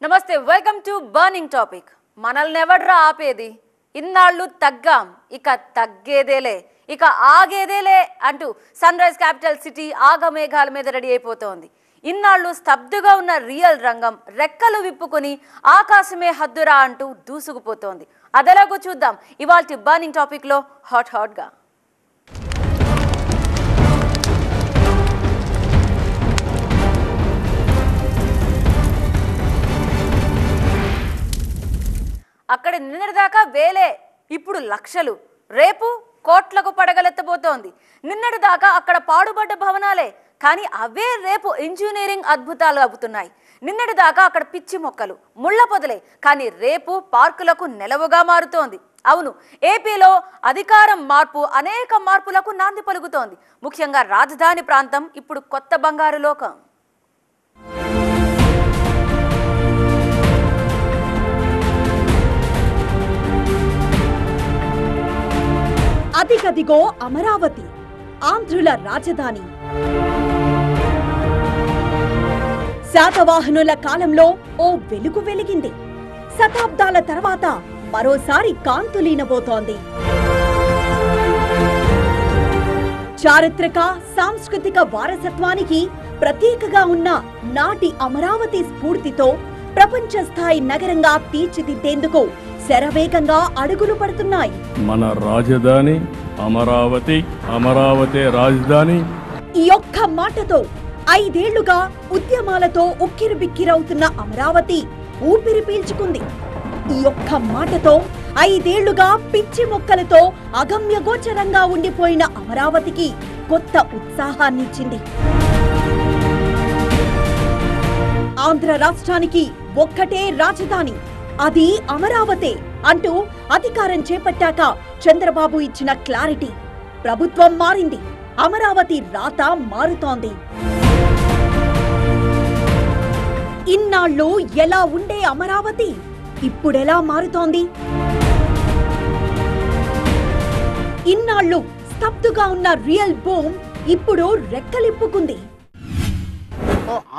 నమస్తే welcome to burning topic మనల్ని ఎవడ్రా ఆపేది ఇన్నాళ్ళు తగ్గాం ఇక తగ్గేదేలే ఇక ఆగేదేలే అంటూ సన్ రైజ్ క్యాపిటల్ సిటీ ఆగమేఘాల మీద రెడీ అయిపోతోంది ఇన్నాళ్ళు స్తబ్దుగా ఉన్న రియల్ రంగం రెక్కలు విప్పుకొని ఆకాశమే హద్దురా అంటూ దూసుకుపోతోంది అదెలాగో చూద్దాం ఇవాల్టి బర్నింగ్ టాపిక్ లో హాట్ గా అక్కడ నిన్నటిదాకా వేలే ఇప్పుడు లక్షలు రేపు కోట్లకు పడగలెత్తబోతోంది నిన్నటిదాకా అక్కడ పాడుబడ్డ భవనాలే కానీ అవే రేపు ఇంజనీరింగ్ అద్భుతాలు అవుతున్నాయి నిన్నటిదాకా అక్కడ పిచ్చి మొక్కలు ముళ్ళ పొదలే కానీ రేపు పార్కులకు నెలవుగా మారుతోంది అవును ఏపీలో అధికారం మార్పు అనేక మార్పులకు నాంది పలుకుతోంది ముఖ్యంగా రాజధాని ప్రాంతం ఇప్పుడు కొత్త బంగారు లోకం అదిగదిగో అమరావతి ఆంధ్రుల రాజధాని శాతవాహనుల కాలంలో ఓ వెలుగు వెలిగింది శతాబ్దాల తర్వాత మరోసారి కాంతులీనబోతోంది చారిత్రక సాంస్కృతిక వారసత్వానికి ప్రతీకగా ఉన్న నాటి అమరావతి స్ఫూర్తితో ప్రపంచ స్థాయి నగరంగా తీర్చిదిద్దేందుకు శరవేగంగా అడుగులు పడుతున్నాయి మన రాజధాని అమరావతి అమరావతి రాజధాని ఈ ఒక్క మాటతో 5 ఏళ్లుగా ఉద్యమాలతో ఉక్కిరిబిక్కిరవుతున్న అమరావతి ఊపిరి పీల్చుకుంది ఈ ఒక్క మాటతో 5 ఏళ్లుగా పిచ్చి మొక్కలతో అగమ్యగోచరంగా ఉండిపోయిన అమరావతికి కొత్త ఉత్సాహాన్నిచ్చింది ఆంధ్ర రాష్ట్రానికి ఒక్కటే రాజధాని అది అమరావతి అంటూ అధికారం చేపట్టాక చంద్రబాబు ఇచ్చిన క్లారిటీ ప్రభుత్వం మారింది అమరావతి రాత మారుతోంది ఇన్నాళ్ళు ఎలా ఉండే అమరావతి ఇప్పుడెలా మారుతోంది ఇన్నాళ్ళు స్తబ్దుగా ఉన్న రియల్ బూమ్ ఇప్పుడు రెక్కలిప్పుకుంది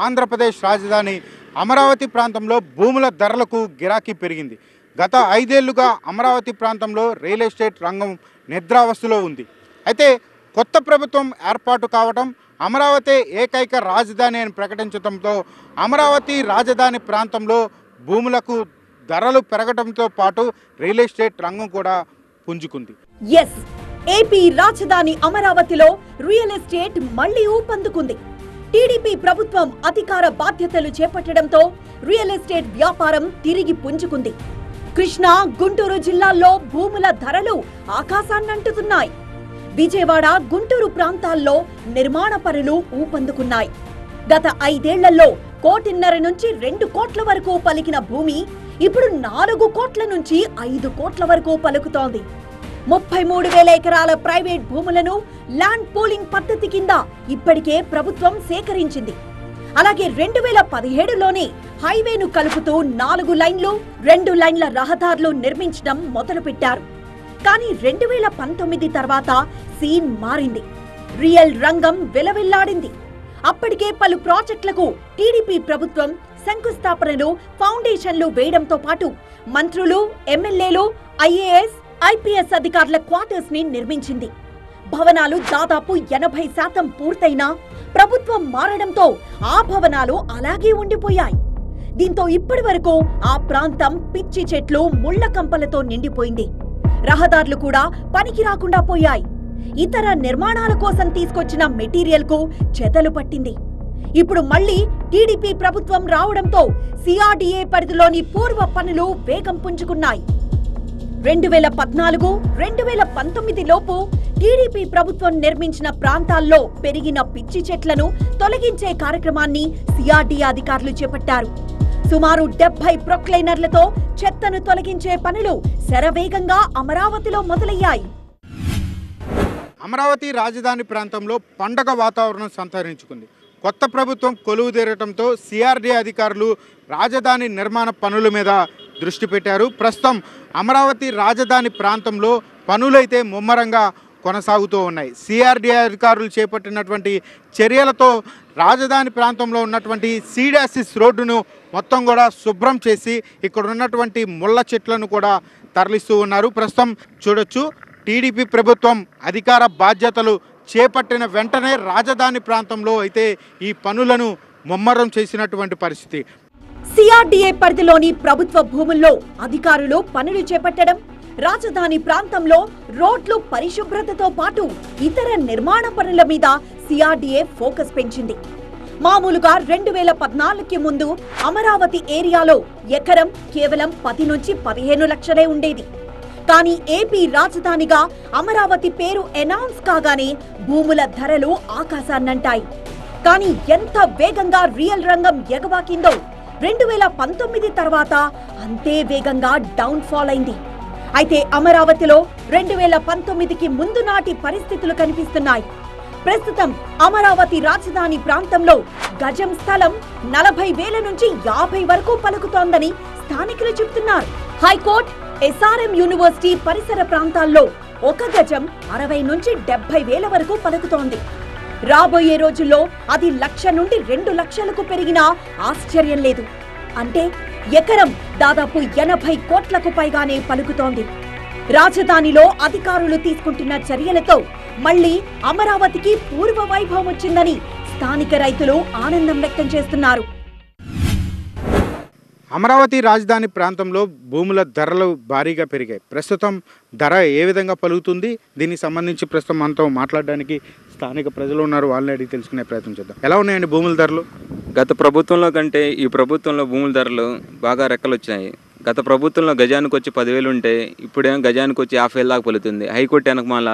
ఆంధ్రప్రదేశ్ రాజధాని అమరావతి ప్రాంతంలో భూముల ధరలకు గిరాకీ పెరిగింది గత 5 ఏళ్లుగా అమరావతి ప్రాంతంలో రియల్ ఎస్టేట్ రంగం నిద్రావస్థలో ఉంది అయితే కొత్త ప్రభుత్వం ఏర్పాటు కావడం అమరావతి ఏకైక రాజధాని అని ప్రకటించడంతో అమరావతి రాజధాని ప్రాంతంలో భూములకు ధరలు పెరగడంతో పాటు రియల్ ఎస్టేట్ రంగం కూడా పుంజుకుంది ఎస్ ఏపీ రాజధాని అమరావతిలో రియల్ ఎస్టేట్ మళ్లీ ఊపందుకుంది టీడీపీ ప్రభుత్వం అధికార బాధ్యతలు చేపట్టడంతో రియల్ ఎస్టేట్ వ్యాపారం తిరిగి పుంజుకుంది కృష్ణా గుంటూరు జిల్లాల్లో భూముల ధరలు ఆకాశాన్నంటుతున్నాయి విజయవాడ గుంటూరు ప్రాంతాల్లో నిర్మాణ పనులు ఊపందుకున్నాయి గత 5 ఏళ్లలో 1.5 నుంచి 2 కోట్ల వరకు పలికిన భూమి ఇప్పుడు 4 కోట్ల నుంచి 5 కోట్ల వరకు పలుకుతోంది 33,000 ఎకరాల ప్రైవేట్ భూములను ల్యాండ్ పూలింగ్ పద్ధతి కింద ఇప్పటికే ప్రభుత్వం సేకరించింది అలాగే 2017లోనే హైవేను కలుపుతూ 4 లైన్లు 2 లైన్ల రహదారులు నిర్మించడం మొదలుపెట్టారు కానీ 2019 తర్వాత సీన్ మారింది రియల్ రంగం వెలవెల్లాడింది అప్పటికే పలు ప్రాజెక్టులకు టీడీపీ ప్రభుత్వం శంకుస్థాపనలు ఫౌండేషన్లు వేయడంతో పాటు మంత్రులు ఎమ్మెల్యేలు ఐఏఎస్ ఐపీఎస్ అధికారుల క్వార్టర్స్ ని నిర్మించింది భవనాలు దాదాపు 80% పూర్తయినా ప్రభుత్వం మారడంతో ఆ భవనాలు అలాగే ఉండిపోయాయి దీంతో ఇప్పటి వరకు ఆ ప్రాంతం పిచ్చి చెట్లు ముళ్ల కంపలతో నిండిపోయింది రహదారులు కూడా పనికి రాకుండా పోయాయి ఇతర నిర్మాణాల కోసం తీసుకొచ్చిన మెటీరియల్ కు చెదలు పట్టింది ఇప్పుడు మళ్లీ టీడీపీ ప్రభుత్వం రావడంతో సిఆర్డీఏ పరిధిలోని పూర్వ పనులు వేగం పుంజుకున్నాయి 2014, 2019 లోపు టీడీపీ ప్రభుత్వం నిర్మించిన ప్రాంతాల్లో పెరిగిన పిచ్చి చెట్లను తొలగించే కార్యక్రమాన్ని సిఆర్డీఏ అధికారులు చేపట్టారు సుమారు 70 ప్రొక్లైనర్లతో చెత్తను తొలగించే పనులు శరవేగంగా అమరావతిలో మొదలయ్యాయి అమరావతి రాజధాని ప్రాంతంలో పండగ వాతావరణం సంతరించుకుంది కొత్త ప్రభుత్వం కొలువుదీరటంతో సిఆర్డీఏ అధికారులు రాజధాని నిర్మాణ పనుల మీద దృష్టి పెట్టారు ప్రస్తుతం అమరావతి రాజధాని ప్రాంతంలో పనులైతే ముమ్మరంగా కొనసాగుతూ ఉన్నాయి. సిఆర్డీఏ అధికారులు చేపట్టినటువంటి చర్యలతో రాజధాని ప్రాంతంలో ఉన్నటువంటి సీడాసిస్ రోడ్డును మొత్తం కూడా శుభ్రం చేసి ఇక్కడ ఉన్నటువంటి ముళ్ళ చెట్లను కూడా తరలిస్తూ ఉన్నారు. ప్రస్తుతం చూడొచ్చు, టీడీపీ ప్రభుత్వం అధికార బాధ్యతలు చేపట్టిన వెంటనే రాజధాని ప్రాంతంలో అయితే ఈ పనులను ముమ్మరం చేసినటువంటి పరిస్థితి. సిఆర్డీఏ పరిధిలోని ప్రభుత్వ భూముల్లో అధికారులు పనులు చేపట్టడం, రాజధాని ప్రాంతంలో రోడ్లు పరిశుభ్రతతో పాటు ఇతర నిర్మాణ పనుల మీద సిఆర్డీఏ ఫోకస్ పెంచింది. మామూలుగా 2014కి ముందు అమరావతి ఏరియాలో ఎకరం కేవలం 10 నుంచి 15 లక్షలే ఉండేది. కానీ ఏపీ రాజధానిగా అమరావతి పేరు అనౌన్స్ కాగానే భూముల ధరలు ఆకాశాన్నంటాయి. కానీ ఎంత వేగంగా రియల్ రంగం ఎగబాకిందో 2019 తర్వాత అంతే వేగంగా డౌన్ ఫాల్ అయింది. అయితే అమరావతిలో 2019కి ముందు నాటి పరిస్థితులు కనిపిస్తున్నాయి. ప్రస్తుతం అమరావతి రాజధాని ప్రాంతంలో గజం స్థలం 40,000 నుంచి 50 వరకు పలుకుతోందని స్థానికులు చెబుతున్నారు. హైకోర్టు, ఎస్ఆర్ఎం యూనివర్సిటీ పరిసర ప్రాంతాల్లో ఒక గజం 60 నుంచి 70,000 వరకు పలుకుతోంది. రాబోయే రోజుల్లో అది 1,00,000 నుండి 2 లక్షలకు పెరిగినా ఆశ్చర్యం లేదు. అంటే ఎకరం దాదాపు 80 కోట్లకు పైగానే పలుకుతోంది. రాజధానిలో అధికారులు తీసుకుంటున్న చర్యలతో మళ్లీ అమరావతికి పూర్వ వైభవం వచ్చిందని స్థానిక రైతులు ఆనందం వ్యక్తం చేస్తున్నారు. అమరావతి రాజధాని ప్రాంతంలో భూముల ధరలు భారీగా పెరిగాయి. ప్రస్తుతం ధర ఏ విధంగా పలుకుతుంది, దీనికి సంబంధించి ప్రస్తుతం మనతో మాట్లాడడానికి స్థానిక ప్రజలు ఉన్నారు. వాళ్ళని అడిగి తెలుసుకునే ప్రయత్నం చేద్దాం. ఎలా ఉన్నాయండి భూముల ధరలు? గత ప్రభుత్వంలో కంటే ఈ ప్రభుత్వంలో భూముల ధరలు బాగా రెక్కలు వచ్చాయి. గత ప్రభుత్వంలో గజానికి వచ్చి 10,000 ఉంటే ఇప్పుడేమో గజానికి వచ్చి 50,000 దాకా పలుకుతుంది. హైకోర్టు వెనకమాల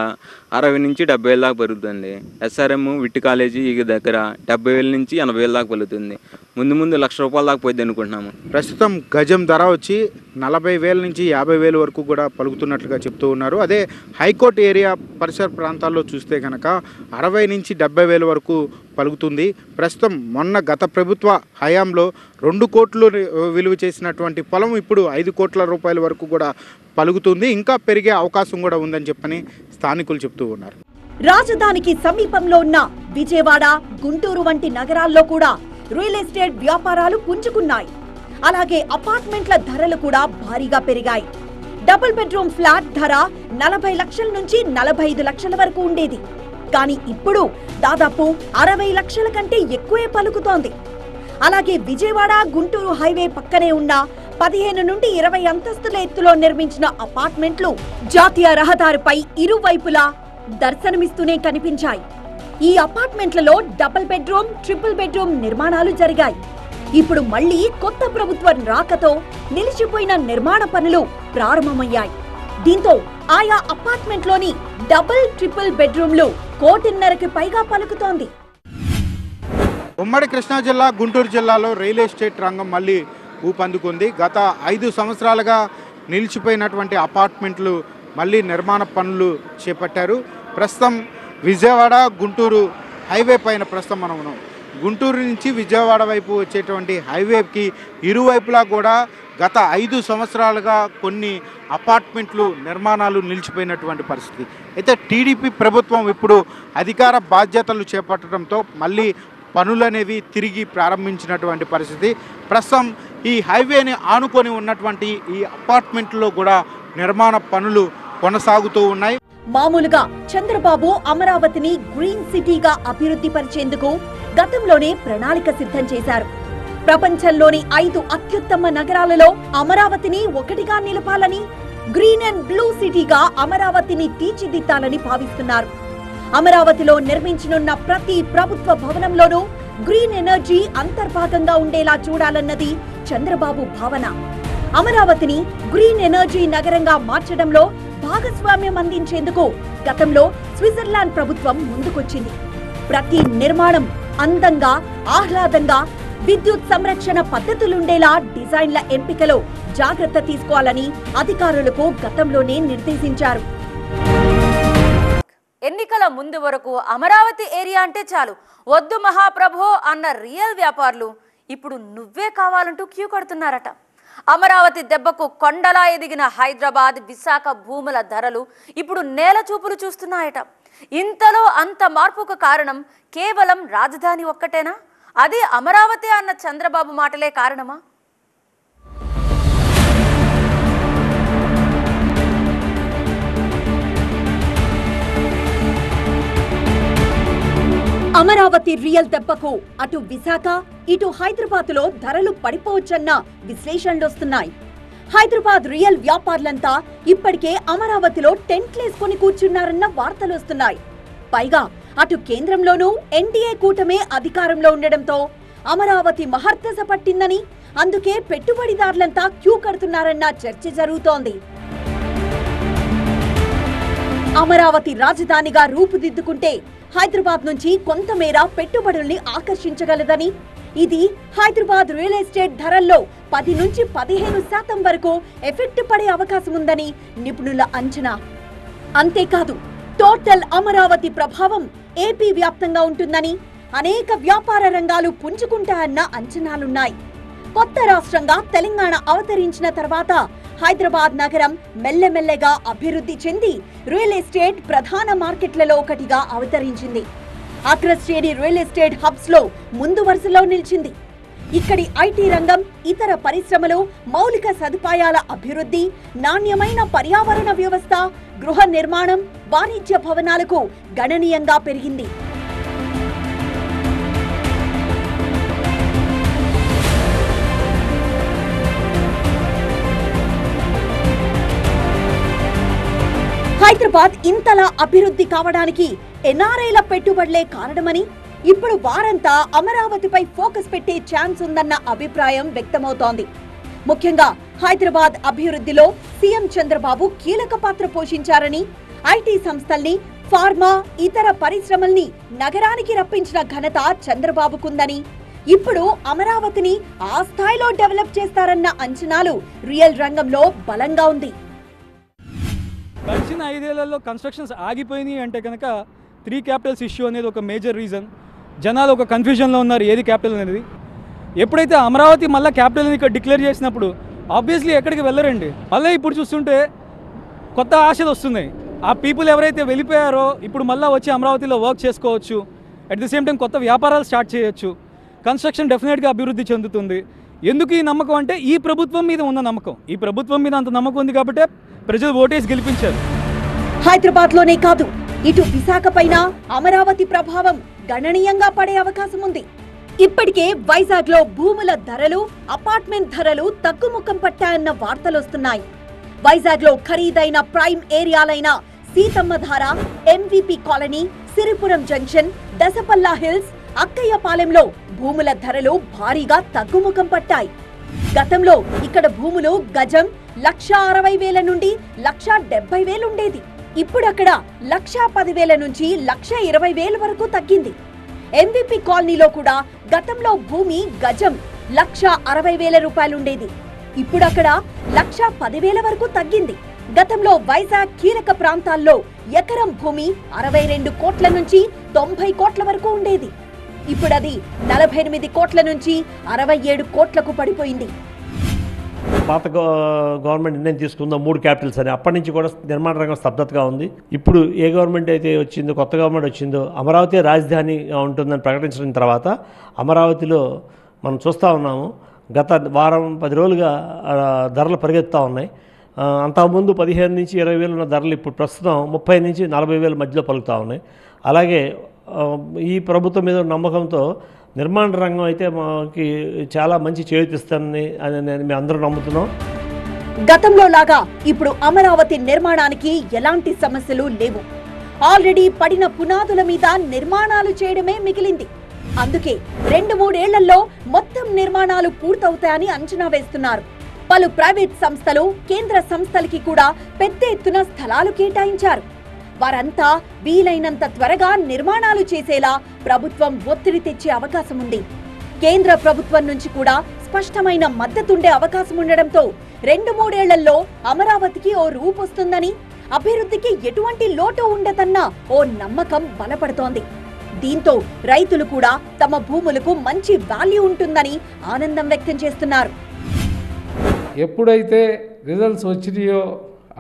60 నుంచి 70,000 దాకా పెరుగుతుంది. ఎస్ఆర్ఎం విట్టి కాలేజీ దగ్గర 70,000 నుంచి 80,000 దాకా పలుకుతుంది. ముందు ముందు ₹1,00,000 దాకా పోయింది అనుకుంటున్నాము. ప్రస్తుతం గజం ధర వచ్చి 40,000 నుంచి 50,000 వరకు కూడా పలుకుతున్నట్లుగా చెప్తూ ఉన్నారు. అదే హైకోర్టు ఏరియా పరిసర ప్రాంతాల్లో చూస్తే కనుక 60 నుంచి 70,000 వరకు పలుకుతుంది. ప్రస్తుతం మొన్న గత ప్రభుత్వ హయాంలో 2 కోట్లు విలువ చేసినటువంటి పొలం ఇప్పుడు 5 కోట్ల రూపాయల వరకు కూడా పలుకుతుంది. ఇంకా పెరిగే అవకాశం కూడా ఉందని చెప్పని స్థానికులు చెప్తూ ఉన్నారు. రాజధానికి సమీపంలో ఉన్న విజయవాడ, గుంటూరు వంటి నగరాల్లో కూడా రియల్ ఎస్టేట్ వ్యాపారాలు పుంజుకున్నాయి. అలాగే అపార్ట్మెంట్ల ధరలు కూడా భారీగా పెరిగాయి. డబుల్ బెడ్రూమ్ ఫ్లాట్ ధర 40 లక్షల నుంచి 45 లక్షల వరకు ఉండేది. కానీ ఇప్పుడు దాదాపు 60 లక్షల కంటే ఎక్కువే పలుకుతోంది. అలాగే విజయవాడ, గుంటూరు హైవే పక్కనే ఉన్న 15 నుండి 20 అంతస్తుల ఎత్తులో నిర్మించిన అపార్ట్మెంట్లు జాతీయ రహదారిపై ఇరువైపులా దర్శనమిస్తూనే కనిపించాయి. ఈ అపార్ట్మెంట్లలో డబుల్ బెడ్రూమ్, ట్రిపుల్ బెడ్రూమ్ నిర్మాణాలు జరిగాయి. ఇప్పుడు మళ్లీ కొత్త ప్రభుత్వం రాకతో నిలిచిపోయిన నిర్మాణ పనులు ప్రారంభమయ్యాయి. దీంతో ఆయా అపార్ట్మెంట్లోని డబుల్, ట్రిపుల్ బెడ్రూమ్లు 1,50,00,000కి పైగా పలుకుతోంది. ఉమ్మడి కృష్ణా జిల్లా, గుంటూరు జిల్లాలో రియల్ ఎస్టేట్ రంగం మళ్ళీ ఊపందుకుంది. గత 5 సంవత్సరాలుగా నిలిచిపోయినటువంటి అపార్ట్మెంట్లు మళ్ళీ నిర్మాణ పనులు చేపట్టారు. ప్రస్తుతం విజయవాడ, గుంటూరు హైవే పైన ప్రస్తుతం మనం ఉన్నాం. గుంటూరు నుంచి విజయవాడ వైపు వచ్చేటువంటి హైవేకి ఇరువైపులా కూడా గత 5 సంవత్సరాలుగా కొన్ని అపార్ట్మెంట్లు నిర్మాణాలు నిలిచిపోయినటువంటి పరిస్థితి. అయితే టీడీపీ ప్రభుత్వం ఇప్పుడు అధికార బాధ్యతలు చేపట్టడంతో మళ్ళీ పనులు అనేవి తిరిగి ప్రారంభించినటువంటి పరిస్థితి. ప్రస్తుతం ఈ హైవేని ఆనుకొని ఉన్నటువంటి ఈ అపార్ట్మెంట్లో కూడా నిర్మాణ పనులు కొనసాగుతూ ఉన్నాయి. మామూలుగా చంద్రబాబు అమరావతిని గ్రీన్ సిటీగా అభివృద్ధి పరిచేందుకు గతంలోనే ప్రణాళిక సిద్ధం చేశారు. ప్రపంచంలోని 5 అత్యుత్తమ నగరాలలో అమరావతిని ఒకటిగా నిలపాలని, గ్రీన్ అండ్ బ్లూ సిటీగా అమరావతిని తీర్చిదిద్దాలని భావిస్తున్నారు. అమరావతిలో నిర్మించనున్న ప్రతి ప్రభుత్వ భవనంలోనూ గ్రీన్ ఎనర్జీ అంతర్భాగంగా ఉండేలా చూడాలన్నది చంద్రబాబు భావన. అమరావతిని గ్రీన్ ఎనర్జీ నగరంగా మార్చడంలో భాగస్వామ్యం అందించేందుకు గతంలో స్విట్జర్లాండ్ ప్రభుత్వం ముందుకొచ్చింది. ప్రతి నిర్మాణం అందంగా, ఆహ్లాదంగా, విద్యుత్ సంరక్షణ పద్ధతులుండేలా డిజైన్ల ఎంపికలో జాగ్రత్త తీసుకోవాలని అధికారులకు గతంలోనే నిర్దేశించారు. ఎన్నికల ముందు వరకు అమరావతి ఏరియా అంటే చాలు, వద్దు మహాప్రభో అన్న రియల్ వ్యాపారులు ఇప్పుడు నువ్వే కావాలంటూ క్యూ కడుతున్నారట. అమరావతి దెబ్బకు కొండలా ఎదిగిన హైదరాబాద్, విశాఖ భూముల ధరలు ఇప్పుడు నేల చూపులు చూస్తున్నాయట. ఇంతలో అంత మార్పుకు కారణం కేవలం రాజధాని ఒక్కటేనా? అది అమరావతి అన్న చంద్రబాబు మాటలే కారణమా? అమరావతి రియల్ దెబ్బకు అటు విశాఖ ఇటు హైదరాబాద్లో ధరలు పడిపోవచ్చన్న విశ్లేషణలొస్తున్నాయి. హైదరాబాద్ రియల్ వ్యాపారులంతా ఇప్పటికే అమరావతిలో టెంట్లేసుకొని కూర్చున్నారన్న వార్తలొస్తున్నాయి. పైగా అటు కేంద్రంలోనూ ఎన్డీఏ కూటమే అధికారంలో ఉండడంతో అమరావతి మహర్దశ పట్టిందని, అందుకే పెట్టుబడిదారులంతా క్యూ కడుతున్నారన్న చర్చ జరుగుతోంది. అమరావతి రాజధానిగా రూపుదిద్దుకుంటే హైదరాబాద్ నుంచి కొంతమేర పెట్టుబడుల్ని ఆకర్షించగలదని, ఇది హైదరాబాద్ రియల్ ఎస్టేట్ ధరల్లో 10 నుంచి 15% వరకు ఎఫెక్ట్ పడే అవకాశం ఉందని నిపుణుల అంచనా. అంతేకాదు, టోటల్ అమరావతి ప్రభావం ఏపీ వ్యాప్తంగా ఉంటుందని, అనేక వ్యాపార రంగాలు పుంజుకుంటాయన్న అంచనాలున్నాయి. కొత్త రాష్ట్రంగా తెలంగాణ అవతరించిన తర్వాత హైదరాబాద్ నగరం మెల్లమెల్లగా అభివృద్ధి చెంది రియల్ ఎస్టేట్ ప్రధాన మార్కెట్లలో ఒకటిగా అవతరించింది. అగ్రశ్రేణి రియల్ ఎస్టేట్ హబ్స్ లో ముందు వరుసలో నిలిచింది. ఇక్కడి ఐటీ రంగం, ఇతర పరిశ్రమలు, మౌలిక సదుపాయాల అభివృద్ధి, నాణ్యమైన పర్యావరణ వ్యవస్థ, గృహ నిర్మాణం, వాణిజ్య భవనాలకు గణనీయంగా పెరిగింది. హైదరాబాద్ ఇంతలా అభివృద్ధి కావడానికి ఎన్ఆర్ఐల పెట్టుబడులే కారణమని, ఇప్పుడు వారంతా అమరావతిపై ఫోకస్ పెట్టే ఛాన్స్ ఉందన్న అభిప్రాయం వ్యక్తమవుతోంది. ముఖ్యంగా హైదరాబాద్ అభివృద్ధిలో సీఎం చంద్రబాబు కీలక పాత్ర పోషించారని, ఐటీ సంస్థల్ని, ఫార్మా, ఇతర పరిశ్రమల్ని నగరానికి రప్పించిన ఘనత చంద్రబాబుకుందని, ఇప్పుడు అమరావతిని ఆ స్థాయిలో డెవలప్ చేస్తారన్న అంచనాలు రియల్ రంగంలో బలంగా ఉంది. గడిచిన 5 ఏళ్లలో కన్స్ట్రక్షన్స్ ఆగిపోయినాయి అంటే కనుక 3 క్యాపిటల్స్ ఇష్యూ అనేది ఒక మేజర్ రీజన్. జనాలు ఒక కన్ఫ్యూజన్లో ఉన్నారు ఏది క్యాపిటల్ అనేది. ఎప్పుడైతే అమరావతి మళ్ళీ క్యాపిటల్ అని డిక్లేర్ చేసినప్పుడు ఆబ్వియస్లీ ఎక్కడికి వెళ్ళరండి. మళ్ళీ ఇప్పుడు చూస్తుంటే కొత్త ఆశలు వస్తున్నాయి. ఆ పీపుల్ ఎవరైతే వెళ్ళిపోయారో ఇప్పుడు మళ్ళీ వచ్చి అమరావతిలో వర్క్ చేసుకోవచ్చు. అట్ ది సేమ్ టైం కొత్త వ్యాపారాలు స్టార్ట్ చేయొచ్చు. కన్స్ట్రక్షన్ డెఫినెట్గా అభివృద్ధి చెందుతుంది. ఎందుకు ఈ నమ్మకం అంటే ఈ ప్రభుత్వం మీద ఉన్న నమ్మకం. ఈ ప్రభుత్వం మీద అంత నమ్మకం ఉంది కాబట్టి ప్రజలు ఓటేసి గెలిపించారు. హైదరాబాద్ లోనే కాదు, ఇటు విశాఖ పైన అమరావతి ప్రభావం గణనీయంగా పడే అవకాశం ఉంది. ఇప్పటికే వైజాగ్ లో భూముల ధరలు, అపార్ట్మెంట్ ధరలు తగ్గుముఖం పట్టాయన్న వార్తలొస్తున్నాయి. వైజాగ్ లో ఖరీదైన ప్రైమ్ ఏరియాలైన Seethammadhara, MVP colony, Siripuram junction, Daspalla hills, అక్కయ్యపాలెంలో భూముల ధరలు భారీగా తగ్గుముఖం పట్టాయి. గతంలో ఇక్కడ భూములు గజం 1,60,000 నుండి 1,70,000 ఉండేది. ఇప్పుడు అక్కడ 1,10,000 నుంచి 1,20,000 వరకు తగ్గింది. ఎంవిపి కాలనీలో కూడా గతంలో భూమి గజం 1,60,000 రూపాయలుండేది. ఇప్పుడు అక్కడ 1,10,000 వరకు తగ్గింది. గతంలో వైజాగ్ కీలక ప్రాంతాల్లో ఎకరం భూమి 62 కోట్ల నుంచి 90 కోట్ల వరకు ఉండేది. ఇప్పుడు అది 48 కోట్ల నుంచి 67 కోట్లకు పడిపోయింది. పాత గవర్నమెంట్ నిర్ణయం తీసుకుందాం 3 క్యాపిటల్స్ అని, అప్పటి నుంచి కూడా నిర్మాణ రంగం స్తబ్దతగా ఉంది. ఇప్పుడు ఏ గవర్నమెంట్ అయితే వచ్చిందో, కొత్త గవర్నమెంట్ వచ్చిందో అమరావతి రాజధానిగా ఉంటుందని ప్రకటించిన తర్వాత అమరావతిలో మనం చూస్తూ ఉన్నాము. గత వారం 10 రోజులుగా ధరలు పరిగెత్తుతూ ఉన్నాయి. అంతకుముందు 15 నుంచి 20,000 ఉన్న ధరలు ఇప్పుడు ప్రస్తుతం 30 నుంచి 40,000 మధ్యలో పలుకుతూ ఉన్నాయి. అలాగే ఈ ప్రభుత్వం మీద నమ్మకంతో నిర్మాణ రంగం అయితే మాకి చాలా మంచి చేయూతిస్తుందని మేము అందరూ నమ్ముతున్నాం. గతంలో లాగా ఇప్పుడు అమరావతి నిర్మాణానికి ఎలాంటి సమస్యలు లేవు. ఆల్రెడీ పడిన పునాదుల మీద నిర్మాణాలు చేయడమే మిగిలింది. అందుకే 2-3 ఏళ్లలో మొత్తం నిర్మాణాలు పూర్తవుతాయని అంచనా వేస్తున్నారు. పలు ప్రైవేట్ సంస్థలు, కేంద్ర సంస్థలకి కూడా పెద్ద ఎత్తున స్థలాలు కేటాయించారు. వారంతా వీలైనంత త్వరగా నిర్మాణాలు చేసేలా ప్రభుత్వం ఒత్తిడి తెచ్చే అవకాశం ఉంది. కేంద్ర ప్రభుత్వం నుంచి కూడా స్పష్టమైన మద్దతుండే అవకాశం ఉండడంతో 2-3 ఏళ్లలో అమరావతికి ఓ రూపొస్తుందని, అభివృద్ధికి ఎటువంటి లోటు ఉండదన్న ఓ నమ్మకం బలపడుతోంది. దీంతో రైతులు కూడా తమ భూములకు మంచి వాల్యూ ఉంటుందని ఆనందం వ్యక్తం చేస్తున్నారు. ఎప్పుడైతే రిజల్ట్స్ వచ్చినాయో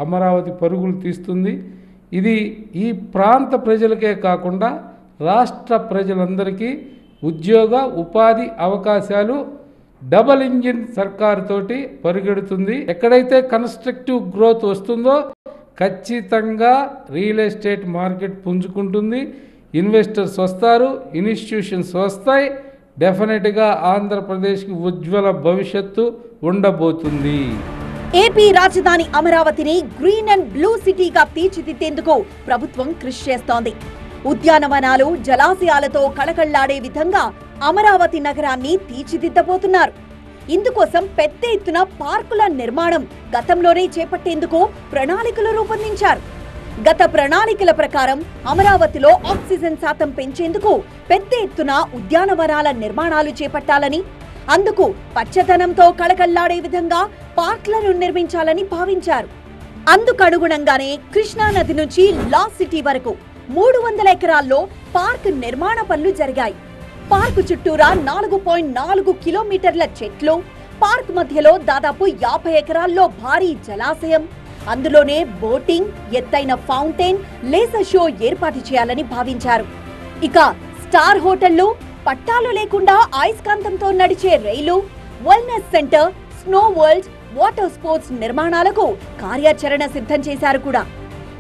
అమరావతి పరుగులు తీస్తుంది. ఇది ఈ ప్రాంత ప్రజలకే కాకుండా రాష్ట్ర ప్రజలందరికీ ఉద్యోగ ఉపాధి అవకాశాలు డబల్ ఇంజిన్ సర్కారు తోటి పరిగెడుతుంది. ఎక్కడైతే కన్స్ట్రక్టివ్ గ్రోత్ వస్తుందో ఖచ్చితంగా రియల్ ఎస్టేట్ మార్కెట్ పుంజుకుంటుంది. ఇన్వెస్టర్స్ వస్తారు, ఇన్స్టిట్యూషన్స్ వస్తాయి. డెఫినెట్గా ఆంధ్రప్రదేశ్కి ఉజ్వల భవిష్యత్తు ఉండబోతుంది. ఏపీ రాజధాని అమరావతిని గ్రీన్ అండ్ బ్లూ సిటీగా తీర్చిదిద్దేందుకు ప్రభుత్వం కృషి చేస్తోంది. ఉద్యానవనాలు, జలాశయాలతో కళకళ్లాడే విధంగా అమరావతి నగరాన్ని తీర్చిదిద్దబోతున్నారు. ఇందుకోసం పెద్ద ఎత్తున పార్కుల నిర్మాణం గతంలోనే చేపట్టేందుకు ప్రణాళికలు రూపొందించారు. గత ప్రణాళికల ప్రకారం అమరావతిలో ఆక్సిజన్ శాతం పెంచేందుకు పెద్ద ఎత్తున ఉద్యానవనాల నిర్మాణాలు చేపట్టాలని, అందుకు పచ్చదనంతో కళకళ్లాడే విధంగా పార్కులను నిర్మించాలని భావించారు. అందుకనుగుణంగానే కృష్ణానది నుంచి లా సిటీ వరకు 300 ఎకరాల్లో పార్క్ నిర్మాణ పనులు జరిగాయి. పార్కు చుట్టూరా 4.4 కిలోమీటర్ల చెట్లు, పార్క్ మధ్యలో దాదాపు 50 ఎకరాల్లో భారీ జలాశయం, అందులోనే బోటింగ్, ఎత్తైన ఫౌంటైన్, లేజర్ షో ఏర్పాటు చేయాలని భావించారు. ఇక స్టార్ హోటళ్లు, పట్టాలు లేకుండా అయస్కాంతంతో నడిచే రైలు, wellness centre, snow world, water sports నిర్మాణాలకు కార్యాచరణ సిద్ధం చేశారు కూడా.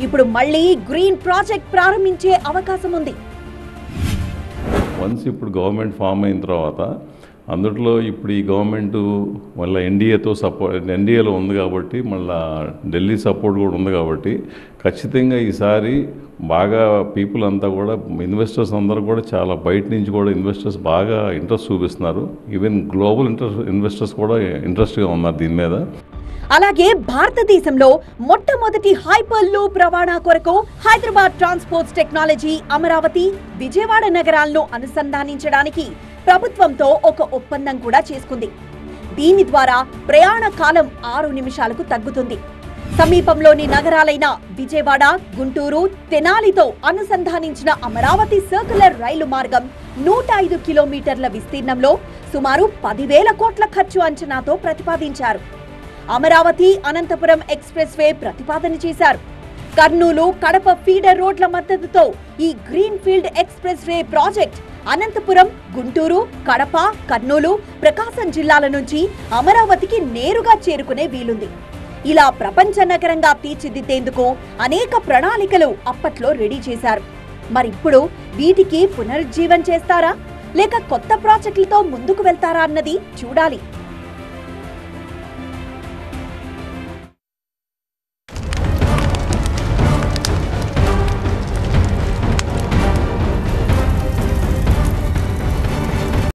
ఇప్పుడు మళ్ళీ గ్రీన్ ప్రాజెక్ట్ ప్రారంభించే అవకాశం ఉంది. వన్స్ ఇప్పుడు గవర్నమెంట్ ఫామ్ అయిన తర్వాత అందులో ఇప్పుడు ఈ గవర్నమెంట్ మళ్ళీ ఎన్డీఏలో ఉంది కాబట్టి మళ్ళీ ఢిల్లీ సపోర్ట్ కూడా ఉంది కాబట్టి ఖచ్చితంగా ఈసారి బాగా పీపుల్ అంతా కూడా ఇన్వెస్టర్స్ అందరూ కూడా చాలా బయట నుంచి కూడా ఇన్వెస్టర్స్ బాగా ఇంట్రెస్ట్ చూపిస్తున్నారు. ఈవెన్ గ్లోబల్ ఇన్వెస్టర్స్ కూడా ఇంట్రెస్ట్గా ఉన్నారు దీని మీద. అలాగే భారతదేశంలో మొట్టమొదటి హైపర్ లూప్ రవాణా కొరకు హైదరాబాద్ ట్రాన్స్పోర్ట్స్ టెక్నాలజీ అమరావతి, విజయవాడ నగరాలను అనుసంధానించడానికి ప్రభుత్వంతో ఒక ఒప్పందం కూడా చేసుకుంది. దీని ద్వారా ప్రయాణ కాలం 6 నిమిషాలకు తగ్గుతుంది. సమీపంలోని నగరాలైన విజయవాడ, గుంటూరు, తెనాలితో అనుసంధానించిన అమరావతి సర్క్యులర్ రైలు మార్గం 105 కిలోమీటర్ల విస్తీర్ణంలో సుమారు 10,000 కోట్ల ఖర్చు అంచనాతో ప్రతిపాదించారు. అమరావతి అనంతపురం ఎక్స్ప్రెస్ వే ప్రతిపాదన చేశారు. కర్నూలు, కడప ఫీడర్ రోడ్ల మద్దతుతో ఈ greenfield expressway project Anantapuram, Guntur, Kadapa, Kurnool, Prakasam జిల్లాల నుంచి అమరావతికి నేరుగా చేరుకునే వీలుంది. ఇలా ప్రపంచ నగరంగా తీర్చిదిద్దేందుకు అనేక ప్రణాళికలు అప్పట్లో రెడీ చేశారు. మరిప్పుడు వీటికి పునరుజ్జీవం చేస్తారా లేక కొత్త ప్రాజెక్టులతో ముందుకు వెళ్తారా అన్నది చూడాలి.